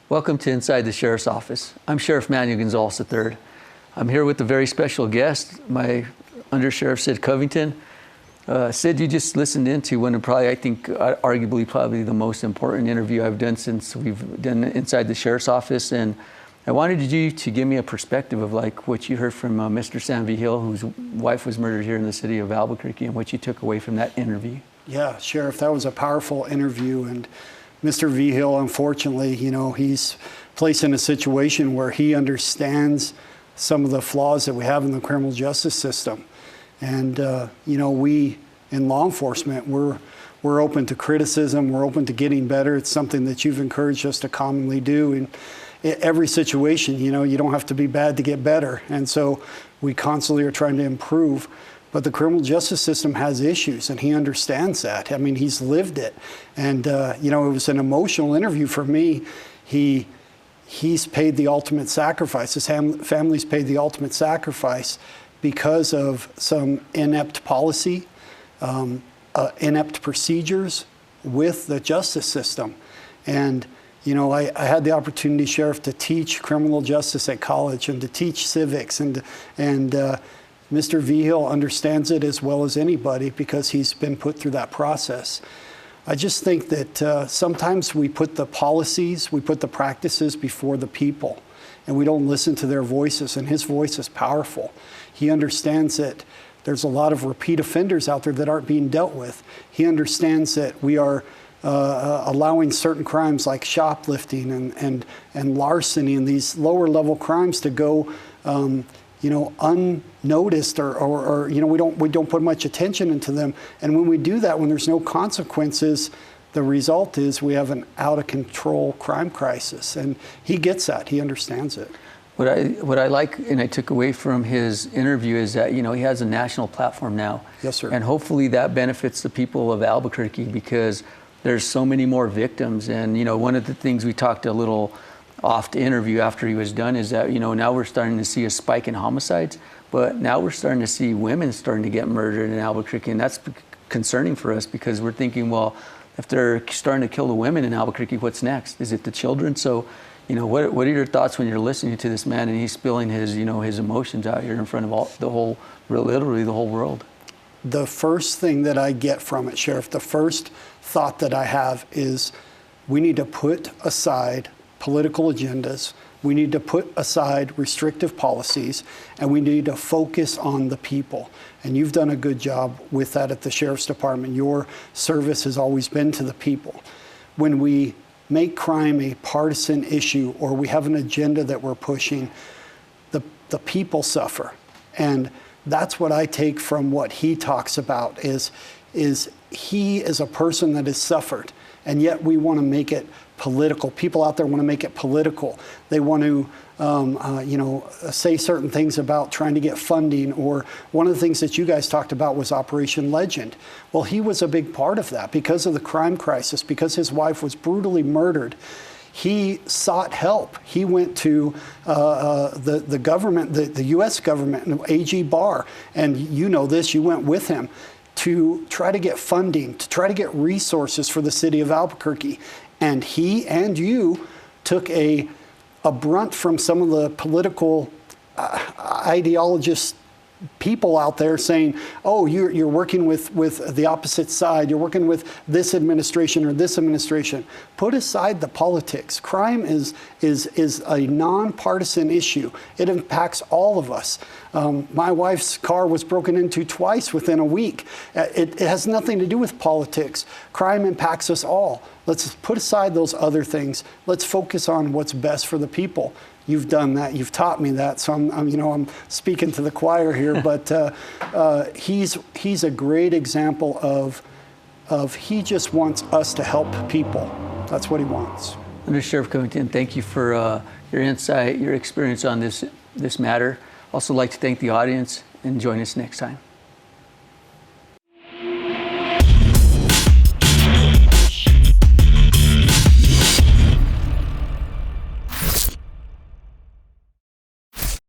Welcome to Inside the Sheriff's Office. I'm Sheriff Manuel Gonzales III. I'm here with a very special guest, my Undersheriff Sid Covington. Sid, you just listened into one of arguably the most important interview I've done since we've done Inside the Sheriff's Office, and I wanted you to give me a perspective of like what you heard from Mr. Sam Vigil, whose wife was murdered here in the city of Albuquerque, and what you took away from that interview. Yeah, Sheriff, that was a powerful interview, and Mr. Vigil, unfortunately, he's placed in a situation where he understands some of the flaws that we have in the criminal justice system. And, we in law enforcement, we're open to criticism, we're open to getting better. It's something that you've encouraged us to commonly do. In every situation, you don't have to be bad to get better. And so we constantly are trying to improve. But the criminal justice system has issues, and he understands that. I mean, he's lived it. And, it was an emotional interview for me. He's paid the ultimate sacrifice. His family's paid the ultimate sacrifice because of some inept policy, inept procedures with the justice system. And, I had the opportunity, Sheriff, to teach criminal justice at college and to teach civics, and Mr. Vigil understands it as well as anybody because he's been put through that process. I just think that sometimes we put the policies, we put the practices before the people, and we don't listen to their voices, and his voice is powerful. He understands that there's a lot of repeat offenders out there that aren't being dealt with. He understands that we are allowing certain crimes like shoplifting and larceny and these lower level crimes to go unnoticed, or we don't put much attention into them. And when we do that, when there's no consequences, the result is we have an out of control crime crisis. And he gets that. He understands it. What I like and I took away from his interview is that he has a national platform now. Yes, sir. And hopefully that benefits the people of Albuquerque because there's so many more victims. And one of the things we talked a little off the interview after he was done is that now we're starting to see a spike in homicides, but now we're starting to see women starting to get murdered in Albuquerque, and that's concerning for us because we're thinking, well, if they're starting to kill the women in Albuquerque, what's next? Is it the children? So what are your thoughts when you're listening to this man and he's spilling his his emotions out here in front of literally the whole world? The first thing that I get from it, Sheriff, the first thought that I have is we need to put aside political agendas, we need to put aside restrictive policies, and we need to focus on the people. And you've done a good job with that at the Sheriff's Department. Your service has always been to the people. When we make crime a partisan issue or we have an agenda that we're pushing, the people suffer. And that's what I take from what he talks about is he is a person that has suffered, and yet we want to make it political. People out there want to make it political. They want to, say certain things about trying to get funding. Or one of the things that you guys talked about was Operation Legend. Well, he was a big part of that because of the crime crisis, because his wife was brutally murdered. He sought help. He went to the government, the U.S. government, AG Barr, and you know this, you went with him to try to get funding, to try to get resources for the city of Albuquerque. And he and you took a brunt from some of the political ideologist people out there saying, oh, you're working with the opposite side, you're working with this administration or this administration. Put aside the politics. Crime is a nonpartisan issue. It impacts all of us. My wife's car was broken into twice within a week. It has nothing to do with politics. Crime impacts us all. Let's put aside those other things. Let's focus on what's best for the people. You've done that. You've taught me that. So I'm speaking to the choir here. But he's a great example of he just wants us to help people. That's what he wants. Sheriff Covington, thank you for your insight, your experience on this matter. Also like to thank the audience, and join us next time.